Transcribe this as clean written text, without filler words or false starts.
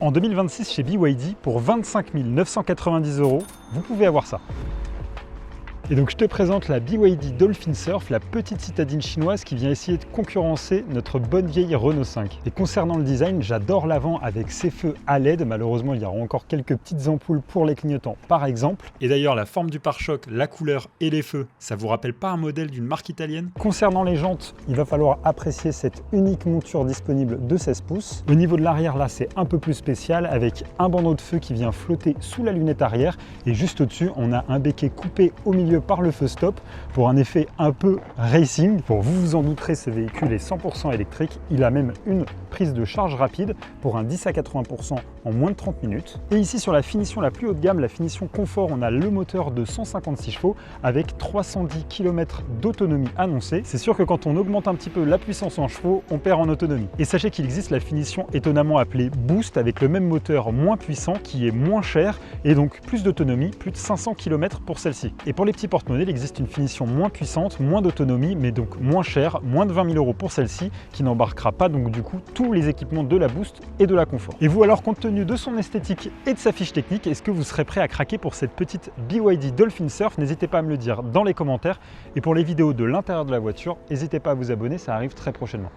En 2026 chez BYD, pour 25 990 €, vous pouvez avoir ça. Et donc je te présente la BYD Dolphin Surf, la petite citadine chinoise qui vient essayer de concurrencer notre bonne vieille Renault 5. Et concernant le design, j'adore l'avant avec ses feux à LED. Malheureusement, il y aura encore quelques petites ampoules pour les clignotants par exemple. Et d'ailleurs, la forme du pare-choc, la couleur et les feux, ça vous rappelle pas un modèle d'une marque italienne? Concernant les jantes, il va falloir apprécier cette unique monture disponible de 16 pouces. Au niveau de l'arrière, là, c'est un peu plus spécial avec un bandeau de feu qui vient flotter sous la lunette arrière. Et juste au-dessus, on a un béquet coupé au milieu par le feu stop pour un effet un peu racing. Pour vous vous en douterez, ce véhicule est 100% électrique. Il a même une prise de charge rapide pour un 10 à 80% en moins de 30 minutes. Et ici sur la finition la plus haut de gamme, la finition confort, on a le moteur de 156 chevaux avec 310 km d'autonomie annoncée. C'est sûr que quand on augmente un petit peu la puissance en chevaux, on perd en autonomie. Et sachez qu'il existe la finition étonnamment appelée Boost avec le même moteur moins puissant qui est moins cher et donc plus d'autonomie, plus de 500 km pour celle-ci. Et pour les petits porte-monnaie, il existe une finition moins puissante, moins d'autonomie, mais donc moins chère, moins de 20 000 € pour celle-ci, qui n'embarquera pas donc du coup tous les équipements de la Boost et de la Confort. Et vous alors, compte tenu de son esthétique et de sa fiche technique, est-ce que vous serez prêt à craquer pour cette petite BYD Dolphin Surf? N'hésitez pas à me le dire dans les commentaires. Et pour les vidéos de l'intérieur de la voiture, n'hésitez pas à vous abonner, ça arrive très prochainement.